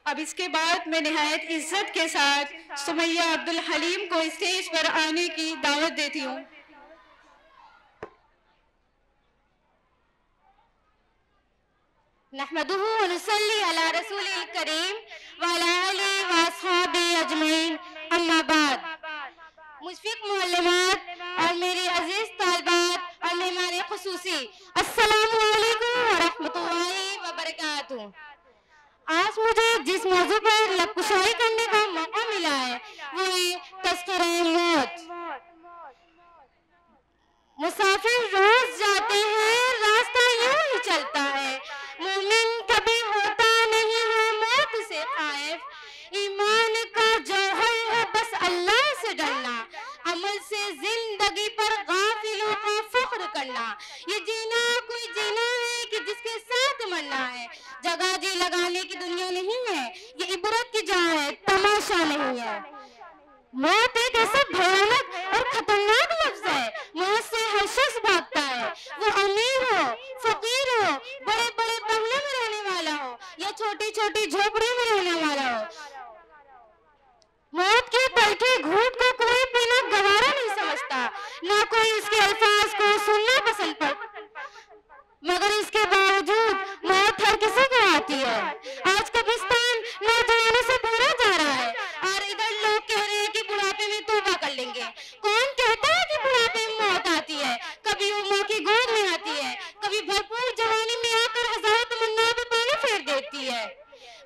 अब इसके बाद मैं निहायत इज्जत के साथ सुमैया अब्दुल हलीम को स्टेज पर आने की दावत देती हूँ। नहमदुहु व नुसल्ली अला रसूलिल करीम व अला आलिहि व अस्हाबिही अजमईन, अम्मा बाद। मुशफिक मुअल्लिमात और मेरी अजीज तालिबात और मेहमान खुसूसी, अस्सलामु अलैकुम व रहमतुल्लाहि व बरकातुहू। आज मुझे जिस मौजू पर लबकुशाई करने का मौका मिला है वो है तज़किरे मौत। मुसाफिर रोज जाते हैं, रास्ता यूं ही चलता है। मोमिन कभी होता नहीं है मौत से खाइफ। ईमान का जौहर है बस अल्लाह से डरना। अमल से जिंदगी पर गाफिलों का फख्र करना। ये जीना कोई जीना है कि जिसके साथ मरना है। जगह जी लगाने की दुनिया नहीं है, ये इबरत की जगह है, तमाशा नहीं है। मौत एक ऐसा भयानक और खतरनाक लफ्ज है। मौत से हर शख्स भागता है, वो अमीर हो, फकीर हो, बड़े बड़े बंगले में रहने वाला हो या छोटी छोटी झोपड़ी में रहने वाला हो। मौत के तलखे घूंट को कोई पीना गवारा नहीं समझता, ना कोई इसके अल्फाज को सुनना पसंद करता, मगर इसके बावजूद मौत हर किसी को आती है। आज कब्रिस्तान नौजवानों से भरा जा रहा है और इधर लोग कह रहे हैं कि बुढ़ापे में तौबा कर लेंगे। कौन कहता है कि बुढ़ापे में मौत आती है? कभी वो माँ की गोद में आती है, कभी भरपूर जवानी में आकर हजारों तमन्नाओं पे पानी फेर देती है,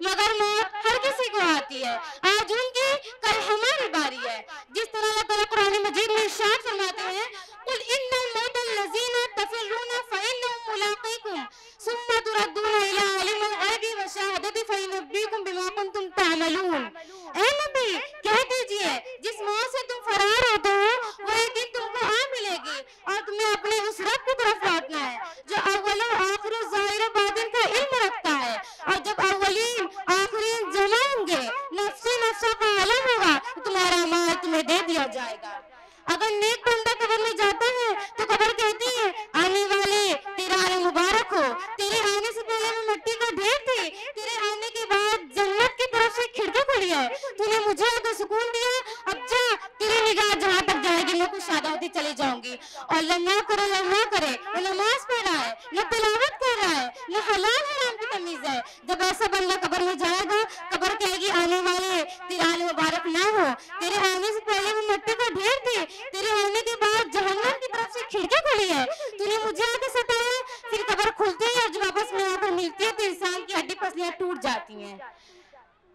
मगर मौत हर किसी को आती है। आज उनकी, कल हमारी बारी है। जिस तरह अल्लाह ताला कुरान मजीद में इरशाद फरमाते हैं, कुल इन्नल मौतल लज़ीना तफिर्रूना फइन्नहुम मुलाक़ीकुम सुम्मा तुरद्दूना इला आलिमिल ग़ैबि व शहादति फयुनब्बिउकुम बिमा कुंतुम तअमलून। ऐ नबी, कह दीजिए, जिस मौत से तुम फरार होते हो वो एक दिन तुमको आ मिलेगी और तुम्हें अपने उस रब की तरफ लौटना है जो अव्वल और आखिर ज़ाहिर बातिन का इल्म रखता है। और जब अव्वलीन आखिरीन जमा होंगे, नफ्सी नफ्सा का आलम होगा, तो तुम्हारा माल तुम्हें दे दिया जाएगा। अगर नेक बंदा कब्र में जाता है तो कब्र कहती है, आने वाले तेरा आने मुबारक हो, तेरे आने से पहले मैं मिट्टी का ढेर थी, तेरे आने के बाद जन्नत की तरफ से खिड़की खुली है, तूने मुझे आकर सुकून दिया, अब जा, तेरी निगाह जहाँ तक जाएगी मैं कुछ शादा होती चली जाऊंगी। और अल्लाह ना करे, न नमाज पढ़ रहा है, न तिलावत कर रहा है, न हलाल हराम की तमीज है। जब ऐसा बंदा कब्र में जाएगा, कब्र कहेगी, आने वाले तेरा आने मुबारक ना हो, तेरे आने से पहले मैं मिट्टी का ढेर थी, तेरे आने के बाद जहन्नम की तरफ से खिड़की खुली है, तूने मुझे आके सताया। फिर कब्र खुलती है और जब आपस में आकर मिलती है तो इंसान की हड्डी पसलियां टूट जाती हैं।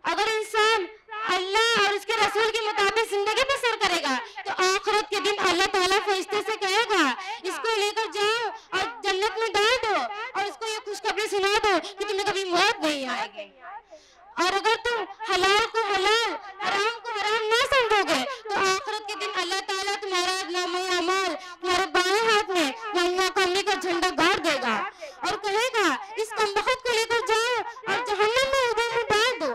अगर इंसान अल्लाह और उसके रसूल के मुताबिक जिंदगी बसर करेगा तो आखिरत के दिन अल्लाह ताला फरिश्ते से कहेगा, इसको लेकर जाओ और जन्नत में डाल दो और इसको ये खुशखबरी सुना दो कि तुम्हें कभी मौत नहीं आएगी। और अगर तुम हलाल को हलाल, हराम को हराम ना समझोगे तो आखिरत के दिन अल्लाह ताला तुम्हारा नामे अमाल तुम्हारे बाएं हाथ में वन्ना कमी का झंडा गाड़ देगा और कहेगा, इस कमबख्त को लेकर जाओ और जहन्नम में उधर में डाल दो।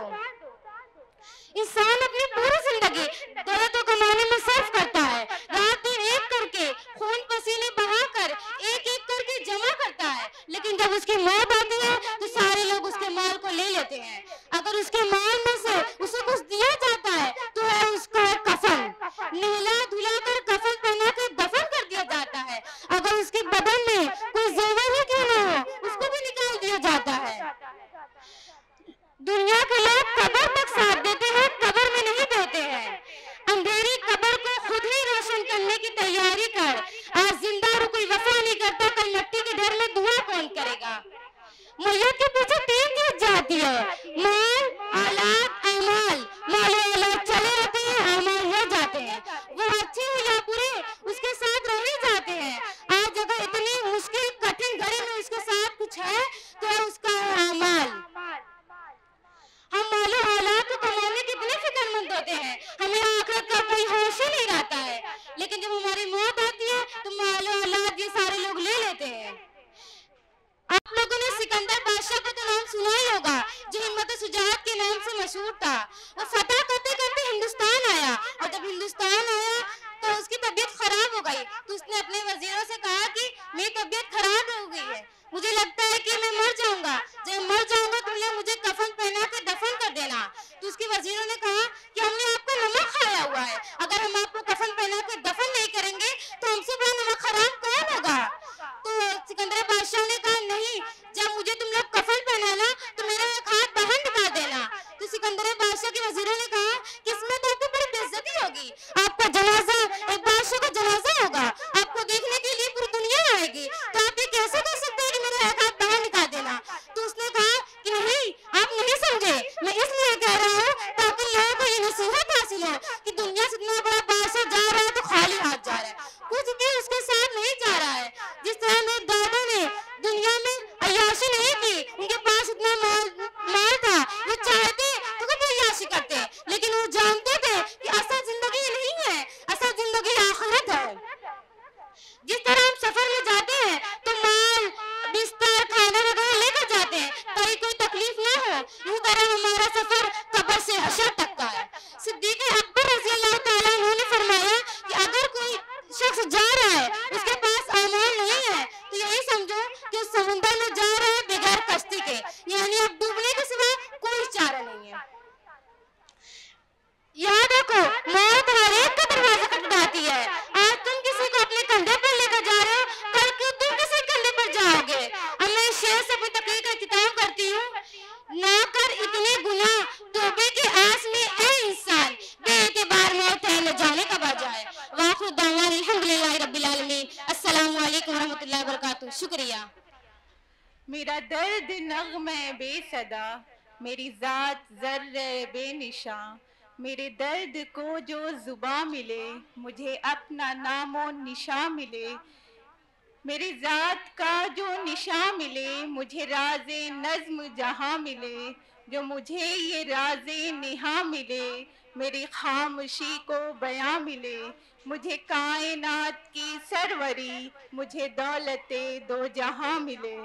इंसान अपनी पूरी जिंदगी दौलत कमाने में सर्फ करता है, रात दिन एक करके खून पसीने बहाकर एक एक करके जमा करता है, लेकिन जब उसकी मौत आती है तो सारे लोग उसके माल को ले लेते हैं। अगर उसके माल में से उसे कुछ दिया जाता है तो है उसको कफन, नहला धुला कर कफन पहना कर दफन कर दिया जाता है। अगर उसके बदन में कोई जेवर ही क्यों न हो उसको भी निकाल दिया जाता है। दुनिया के लोग कब्र तक साथ देते हैं, कब्र में नहीं देते हैं। अंधेरी कब्र को खुद ही रोशन करने की तैयारी कर। आज जिंदा रू कोई वफा नहीं करता, कल मिट्टी के ढेर में धुआं कौन करेगा। मैयत के पीछे 3 चीज जाती है, माल, औलाद, अमाल। माल औलाद चले रहते हैं, अमाल रह जाते हैं, वो अच्छे हो या बुरे उसके साथ रह ही जाते हैं। आज अगर इतनी मुश्किल कठिन घड़ी में उसके साथ कुछ है तो उसका अमाल। हम मालो औलाद को कमाने के कितने फिक्रमंद होते हैं, हमें आखिरत का कोई होश ही नहीं रहता है, लेकिन जब हमारी मौत आती है तो मालो औलाद ये सारे लोग ले लेते हैं। आप लोगों ने सिकंदर बादशाह का तो नाम सुना ही होगा, जो हिम्मत सुजात के नाम से मशहूर था। वो फतह करते करते हिंदुस्तान आया और जब हिंदुस्तान आया तो उसकी तबीयत खराब हो गई, तो उसने अपने वजीरों से कहा कि मेरी तबीयत खराब हो गई है, मुझे लगता है कि मैं मर जाऊंगा, जब मर जाऊंगा तुम लोग मुझे कफन पहना के दफन कर देना। उसके वजीरों ने कहा कि हमने आपका नमक खाया हुआ है, अगर हम आपको कफन पहना के दफन नहीं करेंगे तो हमसे बड़ा नमक हराम कौन होगा। तो सिकंदर बादशाह ने कहा नहीं, जब मुझे तुम लोग कफन पहनाना तो मेरा एक हाथ बाहर निकाल देना। तो सिकंदर बादशाह के वजीरों ने कहा कि इसमें तो आपको बड़ी बेइज्जती होगी, आपका जनाजा एक बादशाह का जनाजा होगा, आपको देखने के लिए पूरी दुनिया आएगी, तो आप ये कैसे कर सकते हैं कि मेरा एक हाथ बाहर निकाल देना। तो उसने कहा कि नहीं, आप नहीं समझे, मैं इसलिए कह रहा हूँ ताकि लोगों को ये नसीहत हासिल हो कि दुनिया से इतना बड़ा बादशाह जा रहा है तो खाली हाथ जा रहा है, कुछ भी उसके साथ नहीं जा रहा है। जिस तरह मेरे दादा ने दुनिया में अय्याशी नहीं की, उनके पास इतना माल था, वो चाहते तो कभी अय्याशी करते, लेकिन वो जानते थे कि असल जिंदगी नहीं है, असल जिंदगी आखिरत है। जिस तरह हम सफर में जाते हैं तो माल, बिस्तर, खाना वगैरह लेकर जाते हैं ताकि कोई तकलीफ ना हो, इस तरह हमारा सफर कब्र से हशर तक का है। सिद्दीक़ अकबर रज़ी अल्लाह ताला अन्हु ने फरमाया कि अगर कोई शख्स जा रहा है, उसके पास अमान नहीं है, तो यही समझो कि उस समुद्र में जा रहा है बगैर कश्ती के, यानी अब डूबने के सिवा कोई चारा नहीं है। याद रखो, मौत हर एक का दरवाजा खटखटाती है। आज तुम किसी को अपने कंधे पर लेकर जा रहे हो, कल को तुम किसी कंधे पर जाओगे। अब मैं इस शेर से अपनी तकरीर का इख्तिताम करती हूँ। ना कर इतने गुनाह तौबे के आस में ए इंसान, बेएतिबार मौत है न जाने कब आ जाए। वाखिर दावाना अल्हम्दुलिल्लाहि रब्बिल आलमीन। अस्सलामु अलैकुम रहमतुल्लाहि व बरकातुहू। शुक्रिया। मेरा दर्द नग़्मे बेसदा, मेरी ज़ात ज़र्रे बेनिशा, मेरे दर्द को जो ज़ुबां मिले, मुझे अपना नामो निशा मिले। मेरी ज़ात का जो निशा मिले, मुझे राज़े नज़्म जहाँ मिले, जो मुझे ये राज़े निहा मिले, मेरी खामोशी को बयां मिले। मुझे कायनात की सरवरी, मुझे दौलते दो जहां मिले।